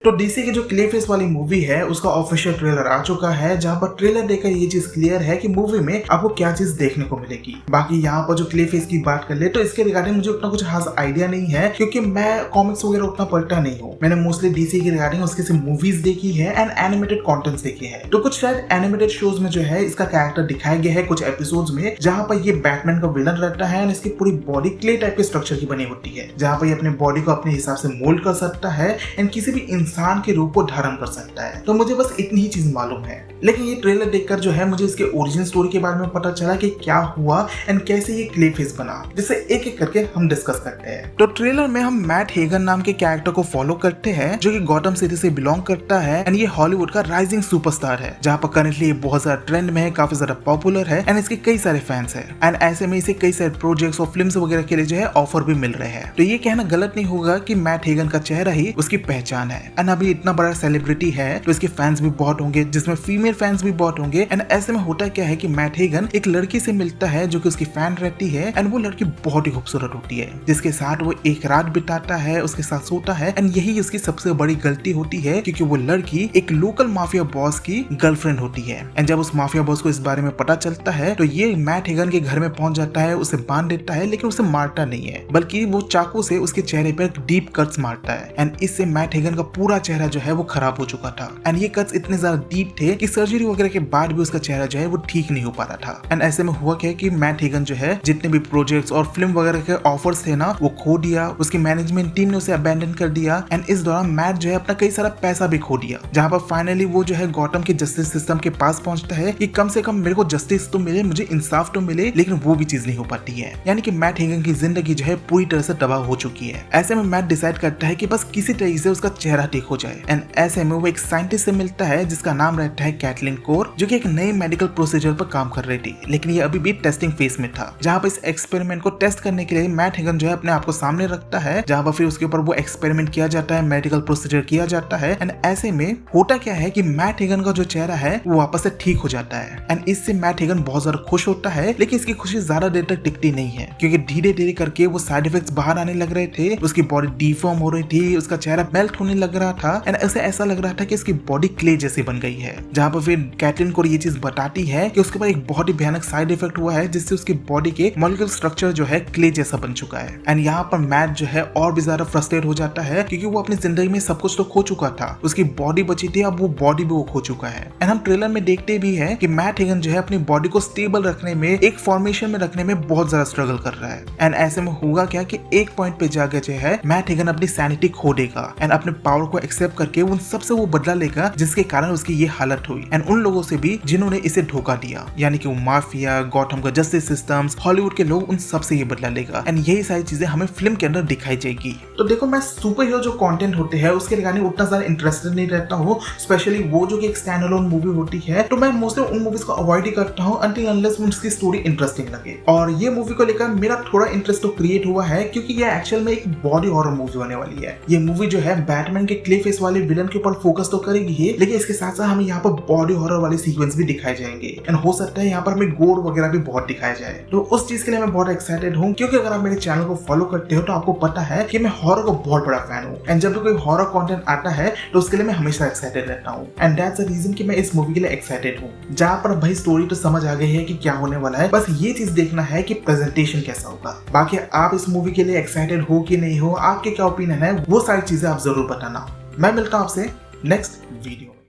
तो डीसी की जो क्लेफेस वाली मूवी है उसका ऑफिशियल ट्रेलर आ चुका है, जहां पर ट्रेलर देखकर ये चीज क्लियर है कि मूवी में आपको क्या चीज देखने को मिलेगी। बाकी यहाँ पर जो क्लेफेस की बात कर ले तो इसके रिगार्डिंग मुझे उतना कुछ खास आइडिया नहीं है, क्योंकि मैं कॉमिक्स वगैरह उतना पढ़ता नहीं हूँ। मैंने मोस्टली डीसी की रिगार्डिंग उसकी सिर्फ मूवीज देखी है एंड एनिमेटेड कॉन्टेंट्स देखे हैं। तो कुछ शायद एनिमेटेड शोज में जो है इसका कैरेक्टर दिखाया गया है कुछ एपिसोड्स में, जहाँ पर ये बैटमैन का विलन रहता है एंड इसकी पूरी बॉडी क्ले टाइप के स्ट्रक्चर की बनी होती है, जहाँ पर ये अपने बॉडी को अपने हिसाब से मोल्ड कर सकता है एंड किसी भी इंसान के रूप को धारण कर सकता है। तो मुझे बस इतनी ही चीज मालूम है, लेकिन ये ट्रेलर देखकर जो है मुझे इसके ओरिजिन स्टोरी के बारे में पता चला कि क्या हुआ एंड कैसे ये क्लेफेस बना, जिसे एक एक करके हम डिस्कस करते हैं। तो ट्रेलर में हम मैट हेगन नाम के कैरेक्टर को फॉलो करते हैं, जो कि गॉथम सिटी से बिलोंग करता है एंड ये हॉलीवुड का राइजिंग सुपरस्टार है, जहाँ पर करंटली ये बहुत ज्यादा ट्रेंड में है, काफी ज्यादा पॉपुलर है एंड इसके कई सारे फैंस है एंड ऐसे में इसे कई सारे प्रोजेक्ट्स और फिल्म्स वगैरह के लिए जो है ऑफर भी मिल रहे हैं। तो ये कहना गलत नहीं होगा कि मैट हेगन का चेहरा ही उसकी पहचान है एंड अभी इतना बड़ा सेलिब्रिटी है तो इसके फैंस भी बहुत होंगे, जिसमें फीमेल फैंस भी बहुत होंगे एंड ऐसे में होता क्या है कि मैट हेगन एक लड़की से मिलता है जो कि उसकी फैन रहती है एंड वो लड़की बहुत ही खूबसूरत होती है, जिसके साथ वो एक रात बिताता है, उसके साथ सोता है एंड यही उसकी सबसे बड़ी गलती होती है, क्योंकि वो लड़की एक लोकल माफिया बॉस की गर्लफ्रेंड होती है एंड जब उस माफिया बॉस को इस बारे में पता चलता है तो ये मैट हेगन के घर में पहुंच जाता है, उसे बांध देता है, लेकिन उसे मारता नहीं है, बल्कि वो चाकू से उसके चेहरे पर डीप कट्स मारता है एंड इससे मैट हेगन का पूरा चेहरा जो है वो खराब हो चुका था एंड ये कट्स इतने ज्यादा डीप थे कि सर्जरी वगैरह के बाद भी उसका चेहरा जो है वो ठीक नहीं हो पा रहा था। एंड ऐसे में हुआ क्या कि मैट हेगन जो है जितने भी प्रोजेक्ट्स और फिल्म वगैरह के ऑफर्स थे ना वो खो दिया, उसकी मैनेजमेंट टीम ने उसे अबैंडन कर दिया एंड इस दौरान मैट जो है अपना कई सारा पैसा भी खो दिया, जहाँ पर फाइनली वो जो है गॉथम के जस्टिस सिस्टम के पास पहुंचता है कि कम से कम मेरे को जस्टिस तो मिले, मुझे इंसाफ तो मिले, लेकिन वो भी चीज नहीं हो पाती है। यानी कि मैट हेगन की जिंदगी जो है पूरी तरह से तबाह हो चुकी है। ऐसे में मैट डिसाइड करता है कि बस किसी तरीके से उसका चेहरा ठीक हो जाए एंड ऐसे में वो एक साइंटिस्ट से मिलता है जिसका नाम रहता है कैटलिन कोर, जो कि एक नए मेडिकल प्रोसीजर पर काम कर रही थी, लेकिन ये अभी भी टेस्टिंग फेज में था, जहाँ पर इस एक्सपेरिमेंट को टेस्ट करने के लिए मैट हेगन जो है अपने आप को सामने रखता है, जहाँ पर फिर उसके ऊपर वो एक्सपेरिमेंट किया जाता है, मेडिकल प्रोसीजर किया जाता है एंड ऐसे में होता क्या है कि मैट हेगन का जो चेहरा है वो वापस से ठीक हो जाता है एंड इससे मैट हेगन बहुत ज्यादा खुश होता है, लेकिन इसकी खुशी ज्यादा देर तक टिकती नहीं है, क्योंकि धीरे धीरे करके वो साइड इफेक्ट्स बाहर आने लग रहे थे, उसकी बॉडी डिफॉर्म हो रही थी, उसका चेहरा मेल्ट होने लग रहा था एंड उसे ऐसा लग रहा था कि इसकी बॉडी क्ले जैसी बन गई है, जहाँ पर फिर कैटलिन को ये चीज बताती है कि उसके ऊपर एक बहुत ही भयानक साइड इफेक्ट हुआ है, जिससे उसकी बॉडी के मॉलिक्यूलर स्ट्रक्चर जो है क्ले जैसा बन चुका है एंड यहाँ पर मैट जो है और भी ज्यादा फ्रस्ट्रेट हो जाता है, क्योंकि वो अपनी जिंदगी में सब कुछ तो खो चुका था, उसकी बॉडी बची थी, अब वो बॉडी भी वो खो चुका है एंड हम ट्रेलर में देखते भी है कि मैट हेगन जो है अपनी बॉडी को स्टेबल रखने में, एक फॉर्मेशन में रखने में बहुत ज्यादा स्ट्रगल कर रहा है एंड ऐसे में होगा क्या कि एक पॉइंट पे जाकर जो है मैट हेगन अपनी सैनिटी खो देगा एंड अपने पावर को एक्सेप्ट करके उन सबसे वो बदला लेगा जिसके कारण उसकी ये हालत हुई एंड उन लोगों से भी जिन्होंने इसे धोखा दिया, यानी कि वो माफिया, गॉथम का जस्टिस सिस्टम्स, हॉलीवुड के लोग, उन सब से ये बदला लेगा एंड यही सारी चीजें हमें फिल्म के अंदर दिखाई जाएगी। तो देखो, मैं सुपर हीरो जो कंटेंट होते हैं उसके रिगार्डिंग उतना ज्यादा इंटरेस्टेड नहीं रहता हूँ, स्पेशली वो जो कि एक स्टैंड अलोन मूवी होती है, तो मैं मोस्टली उन मूवीज को अवॉइड ही करता हूँ अनटिल अनलेस उसकी स्टोरी इंटरेस्टिंग लगे। और ये मूवी को लेकर मेरा थोड़ा इंटरेस्ट तो क्रिएट हुआ है, क्योंकि ये एक्चुअल में एक बॉडी हॉरर मूवी होने वाली है। ये मूवी जो है बैटमैन के क्ले फेस वाले विलन के ऊपर फोकस तो करेगी ही, लेकिन इसके साथ साथ हमें यहाँ पर बॉडी हॉरर वाले सीक्वेंस भी दिखाए जाएंगे एंड हो सकता है यहाँ पर हमें गोर वगैरह भी बहुत दिखाया जाए। तो उस चीज के लिए मैं बहुत एक्साइटेड हूँ, क्योंकि अगर आप मेरे चैनल को फॉलो करते हो तो आपको पता है कि मैं हॉरर का बहुत बड़ा फैन हूँ एंड जब भी कोई हॉरर कंटेंट आता है तो उसके लिए मैं हमेशा एक्साइटेड रहता हूँ एंड दैट्स द रीजन कि मैं इस मूवी के लिए एक्साइटेड हूँ, जहाँ पर भाई स्टोरी तो समझ आ गई है कि क्या होने वाला है, बस ये चीज देखना है कि प्रेजेंटेशन कैसा होगा। बाकी आप इस मूवी के लिए एक्साइटेड हो कि नहीं हो, आपके क्या ओपिनियन है, वो सारी चीजें आप जरूर बताना। मैं मिलता हूँ आपसे नेक्स्ट वीडियो।